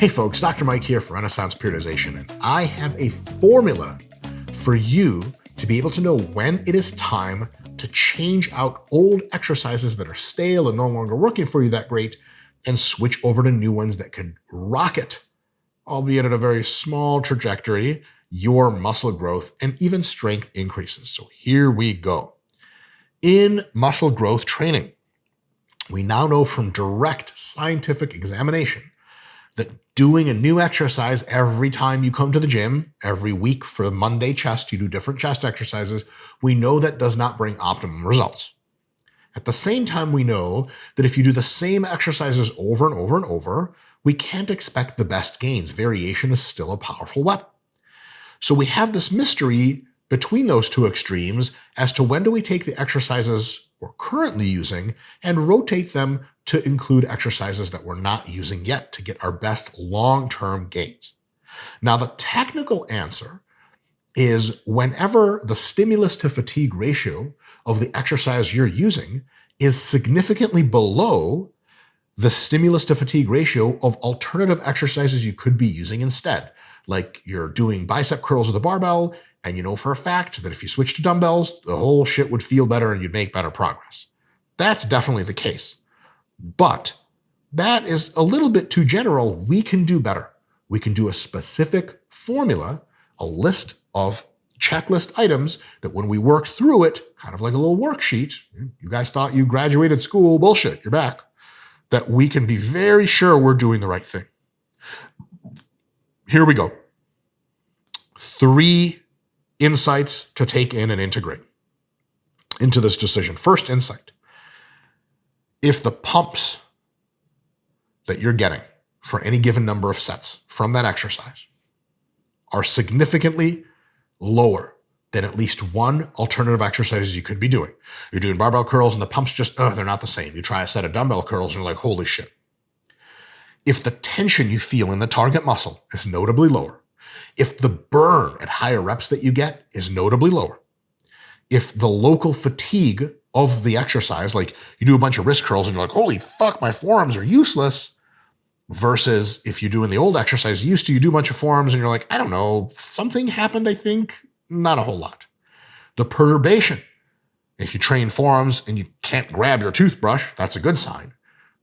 Hey folks, Dr. Mike here for Renaissance Periodization, and I have a formula for you to be able to know when it is time to change out old exercises that are stale and no longer working for you that great and switch over to new ones that could rocket, albeit at a very small trajectory, your muscle growth and even strength increases. So here we go. In muscle growth training, we now know from direct scientific examination that doing a new exercise every time you come to the gym, every week for Monday chest, you do different chest exercises, we know that does not bring optimum results. At the same time, we know that if you do the same exercises over and over and over, we can't expect the best gains. Variation is still a powerful weapon. So we have this mystery between those two extremes as to when do we take the exercises we're currently using and rotate them to include exercises that we're not using yet to get our best long-term gains. Now, the technical answer is whenever the stimulus to fatigue ratio of the exercise you're using is significantly below the stimulus to fatigue ratio of alternative exercises you could be using instead. Like you're doing bicep curls with a barbell, and you know for a fact that if you switch to dumbbells, the whole shit would feel better and you'd make better progress. That's definitely the case. But that is a little bit too general. We can do better. We can do a specific formula, a list of checklist items that when we work through it, kind of like a little worksheet, you guys thought you graduated school, bullshit, you're back, that we can be very sure we're doing the right thing. Here we go. 3 insights to take in and integrate into this decision. First insight. If the pumps that you're getting for any given number of sets from that exercise are significantly lower than at least one alternative exercise you could be doing. You're doing barbell curls and the pumps just, they're not the same. You try a set of dumbbell curls and you're like, holy shit. If the tension you feel in the target muscle is notably lower, if the burn at higher reps that you get is notably lower, if the local fatigue of the exercise, like you do a bunch of wrist curls and you're like, holy fuck, my forearms are useless, versus if you do in the old exercise you used to, you do a bunch of forearms and you're like, I don't know, something happened, I think, not a whole lot. The perturbation, if you train forearms and you can't grab your toothbrush, that's a good sign.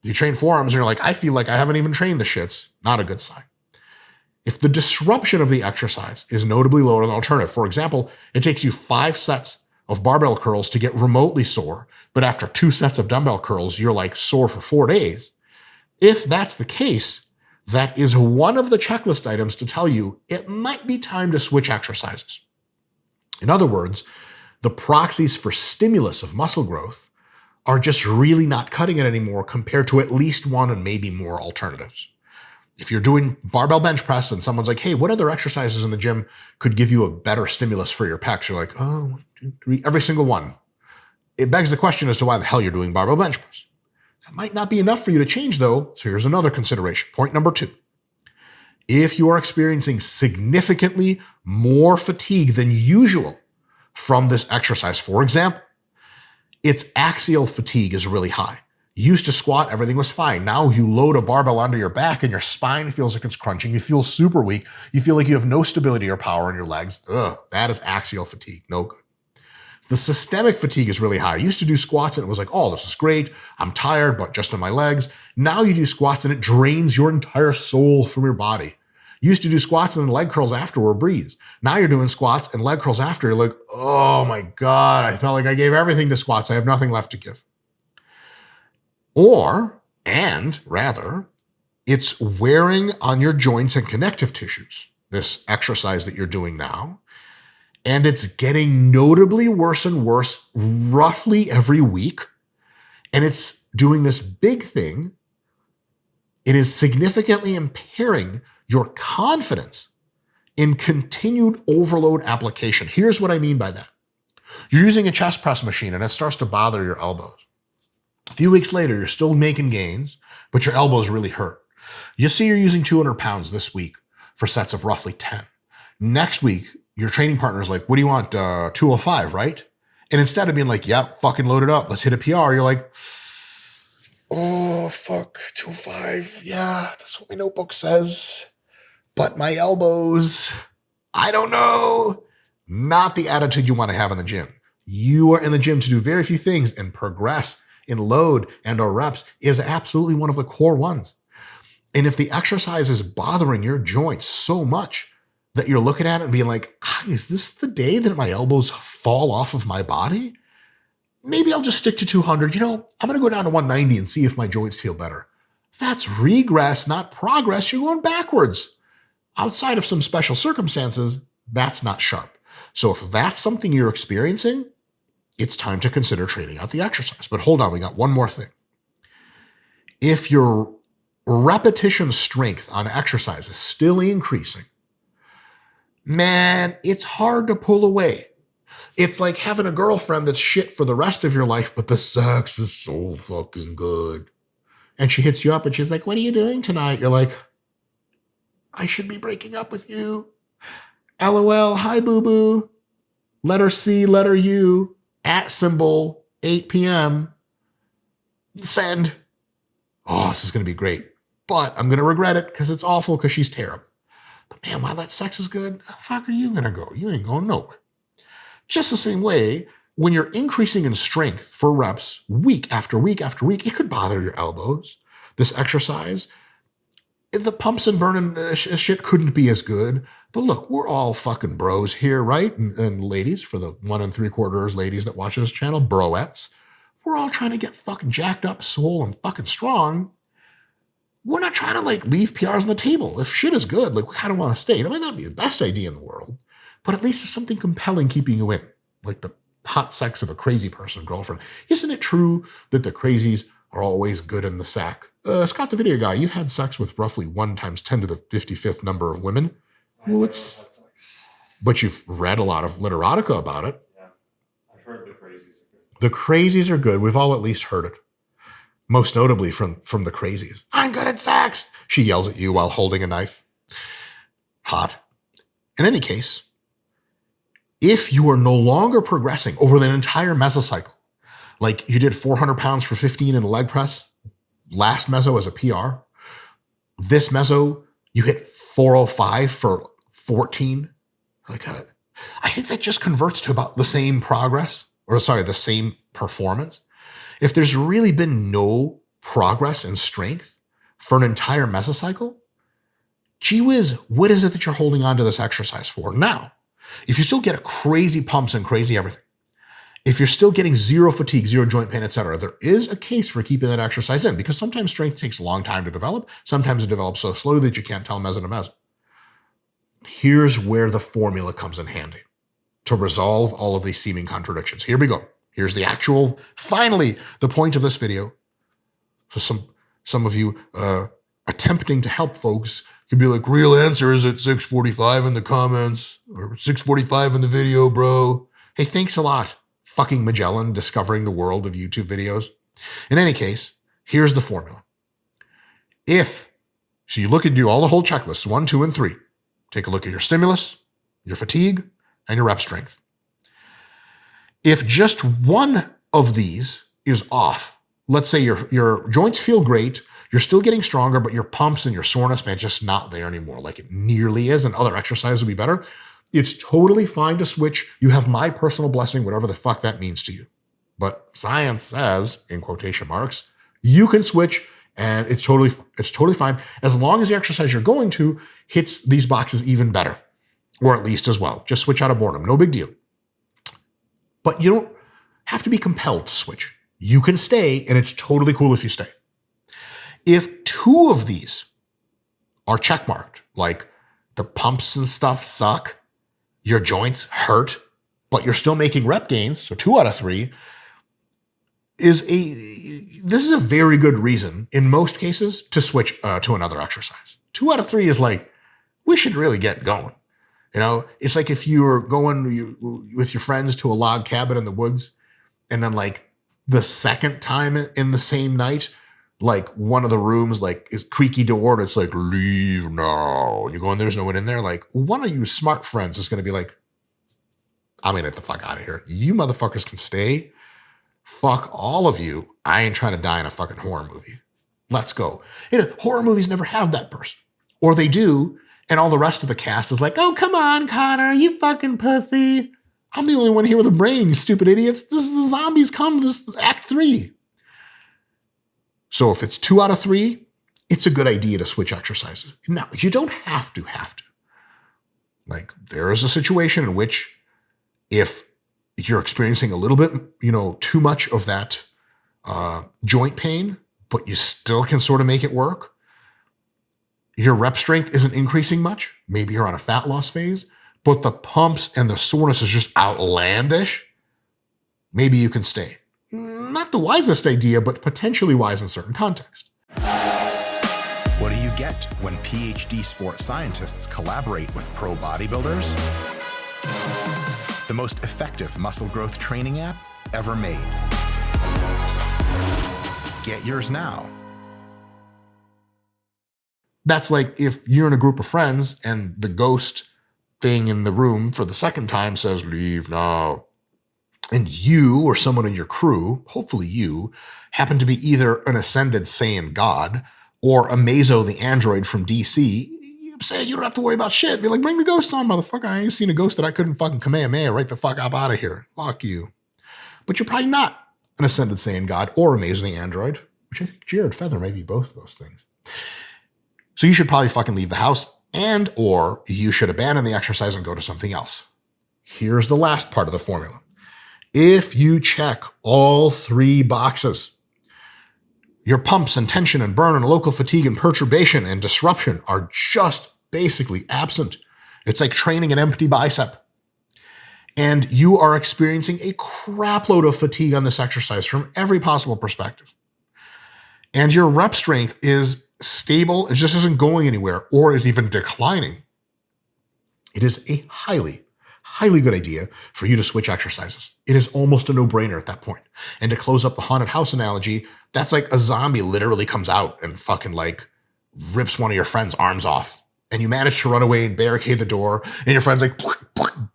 If you train forearms and you're like, I feel like I haven't even trained the shits, not a good sign. If the disruption of the exercise is notably lower than alternative, for example, it takes you 5 sets of barbell curls to get remotely sore, but after 2 sets of dumbbell curls, you're like sore for 4 days. If that's the case, that is one of the checklist items to tell you it might be time to switch exercises. In other words, the proxies for stimulus of muscle growth are just really not cutting it anymore compared to at least one and maybe more alternatives. If you're doing barbell bench press and someone's like, hey, what other exercises in the gym could give you a better stimulus for your pecs? You're like, 1, 2, 3, every single one. It begs the question as to why the hell you're doing barbell bench press. That might not be enough for you to change though. So here's another consideration. Point number 2. If you are experiencing significantly more fatigue than usual from this exercise, for example, its axial fatigue is really high. You used to squat, everything was fine. Now you load a barbell onto your back and your spine feels like it's crunching. You feel super weak. You feel like you have no stability or power in your legs. That is axial fatigue. No good. The systemic fatigue is really high. You used to do squats and it was like, oh, this is great. I'm tired, but just in my legs. Now you do squats and it drains your entire soul from your body. You used to do squats and then leg curls after were a breeze. Now you're doing squats and leg curls after. You're like, oh my God, I felt like I gave everything to squats. I have nothing left to give. Rather, it's wearing on your joints and connective tissues, this exercise that you're doing now, and it's getting notably worse and worse roughly every week, and it's doing this big thing. It is significantly impairing your confidence in continued overload application. Here's what I mean by that. You're using a chest press machine and it starts to bother your elbows. A few weeks later, you're still making gains, but your elbows really hurt. You see you're using 200 pounds this week for sets of roughly 10. Next week, your training partner's like, what do you want, 205, right? And instead of being like, yep, fucking load it up, let's hit a PR, you're like, Oh, fuck, 2.5. Yeah, that's what my notebook says. But my elbows, I don't know. Not the attitude you want to have in the gym. You are in the gym to do very few things, and progress in load and or reps is absolutely one of the core ones. And if the exercise is bothering your joints so much that you're looking at it and being like, is this the day that my elbows fall off of my body? Maybe I'll just stick to 200. I'm going to go down to 190 and see if my joints feel better. That's regress, not progress. You're going backwards. Outside of some special circumstances, that's not sharp. So if that's something you're experiencing, it's time to consider trading out the exercise. But hold on, we got one more thing. If your repetition strength on exercise is still increasing, man, it's hard to pull away. It's like having a girlfriend that's shit for the rest of your life, but the sex is so fucking good. And she hits you up and she's like, what are you doing tonight? You're like, I should be breaking up with you. LOL, hi boo-boo. Letter C, letter U, @ 8 p.m. Send. Oh, this is going to be great. But I'm going to regret it because it's awful because she's terrible. But man, while that sex is good, how the fuck are you going to go? You ain't going nowhere. Just the same way, when you're increasing in strength for reps week after week after week, it could bother your elbows. This exercise, the pumps and burning shit couldn't be as good. But look, we're all fucking bros here, right? And ladies, for the 1 3/4 ladies that watch this channel, broettes, we're all trying to get fucking jacked up, swole, and fucking strong. We're not trying to leave PRs on the table. If shit is good, we kind of want to stay. It might not be the best idea in the world, but at least it's something compelling keeping you in, like the hot sex of a crazy person, girlfriend. Isn't it true that the crazies are always good in the sack? Scott the Video Guy, you've had sex with roughly 1 × 10 to the 55th number of women. But you've read a lot of literotica about it. Yeah, I've heard the crazies are good. The crazies are good. We've all at least heard it. Most notably from the crazies. I'm good at sex. She yells at you while holding a knife. Hot. In any case, if you are no longer progressing over the entire mesocycle, like you did 400 pounds for 15 in a leg press, last meso as a PR, this meso, you hit 405 for 14. I think that just converts to about the same progress, the same performance. If there's really been no progress in strength for an entire mesocycle, gee whiz, what is it that you're holding on to this exercise for? Now, if you still get crazy pumps and crazy everything, if you're still getting zero fatigue, zero joint pain, etc., there is a case for keeping that exercise in, because sometimes strength takes a long time to develop. Sometimes it develops so slowly that you can't tell meso to meso. Here's where the formula comes in handy to resolve all of these seeming contradictions. Here we go. Here's the actual, finally, the point of this video. So some of you attempting to help folks could be like, real answer is at 6:45 in the comments, or 6:45 in the video, bro. Hey, thanks a lot, fucking Magellan, discovering the world of YouTube videos. In any case, here's the formula. So you look and do all the whole checklists, 1, 2, and 3. Take a look at your stimulus, your fatigue, and your rep strength. If just one of these is off, let's say your joints feel great, you're still getting stronger, but your pumps and your soreness, man, just not there anymore like it nearly is, and other exercises would be better, it's totally fine to switch. You have my personal blessing, whatever the fuck that means to you. But science says, in quotation marks, you can switch, and it's totally fine as long as the exercise you're going to hits these boxes even better, or at least as well. Just switch out of boredom, no big deal. But you don't have to be compelled to switch. You can stay, and it's totally cool if you stay. If 2 of these are checkmarked, like the pumps and stuff suck, your joints hurt, but you're still making rep gains, so 2 out of 3, this is a very good reason, in most cases, to switch to another exercise. 2 out of 3 is like, we should really get going. It's like if you were going with your friends to a log cabin in the woods, and then the second time in the same night, one of the rooms is creaky door, and it's like, leave now. You go in, there's no one in there. One of you smart friends is going to be like, I'm going to get the fuck out of here. You motherfuckers can stay. fuck all of you. I ain't trying to die in a fucking horror movie. Let's go. Horror movies never have that person. Or they do, and all the rest of the cast is like, oh, come on, Connor, you fucking pussy. I'm the only one here with a brain, you stupid idiots. This is the zombies come, this is Act 3. So if it's 2 out of 3, it's a good idea to switch exercises. Now, you don't have to. Like, there is a situation in which if you're experiencing a little bit, too much of that joint pain, but you still can sort of make it work, your rep strength isn't increasing much. Maybe you're on a fat loss phase, but the pumps and the soreness is just outlandish. Maybe you can stay. Not the wisest idea, but potentially wise in certain contexts. What do you get when PhD sports scientists collaborate with pro bodybuilders? The most effective muscle growth training app ever made. Get yours now. That's like if you're in a group of friends and the ghost thing in the room for the second time says, leave now. And you or someone in your crew, hopefully you, happen to be either an ascended Saiyan god or a Mazo the android from DC, you say you don't have to worry about shit. Be like, bring the ghost on, motherfucker. I ain't seen a ghost that I couldn't fucking Kamehameha right the fuck up out of here. Fuck you. But you're probably not an ascended Saiyan god or a Mazo the android, which I think Jared Feather may be both of those things. So you should probably fucking leave the house and or you should abandon the exercise and go to something else. Here's the last part of the formula. If you check all 3 boxes, your pumps and tension and burn and local fatigue and perturbation and disruption are just basically absent. It's like training an empty bicep. And you are experiencing a crap load of fatigue on this exercise from every possible perspective. And your rep strength is stable, it just isn't going anywhere or is even declining. It is a highly good idea for you to switch exercises. It is almost a no-brainer at that point. And to close up the haunted house analogy, that's like a zombie literally comes out and fucking like rips one of your friend's arms off. And you manage to run away and barricade the door. And your friend's like,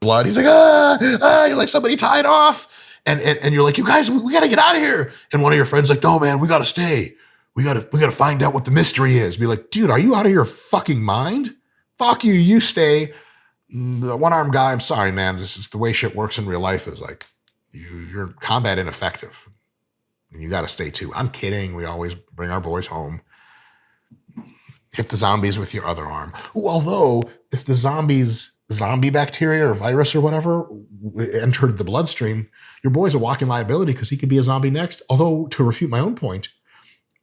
blood. He's like, you're like, somebody tied off. And you're like, you guys, we got to get out of here. And one of your friends like, no, man, we got to stay. We got to find out what the mystery is. Be like, dude, are you out of your fucking mind? Fuck you, you stay. The one-armed guy, I'm sorry, man. This is the way shit works in real life is like, you're combat ineffective. And you got to stay too. I'm kidding. We always bring our boys home. Hit the zombies with your other arm. Ooh, although, if the zombie bacteria or virus or whatever entered the bloodstream, your boy's a walking liability because he could be a zombie next. Although, to refute my own point,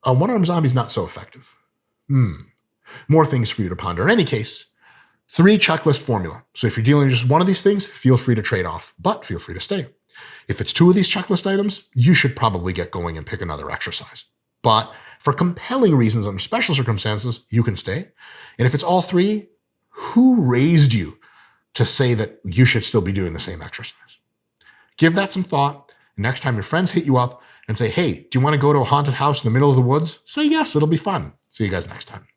a one-armed zombie is not so effective. More things for you to ponder. In any case, 3 checklist formula. So if you're dealing with just one of these things, feel free to trade off, but feel free to stay. If it's 2 of these checklist items, you should probably get going and pick another exercise. But for compelling reasons under special circumstances, you can stay. And if it's all 3, who raised you to say that you should still be doing the same exercise? Give that some thought. Next time your friends hit you up and say, hey, do you want to go to a haunted house in the middle of the woods? Say yes, it'll be fun. See you guys next time.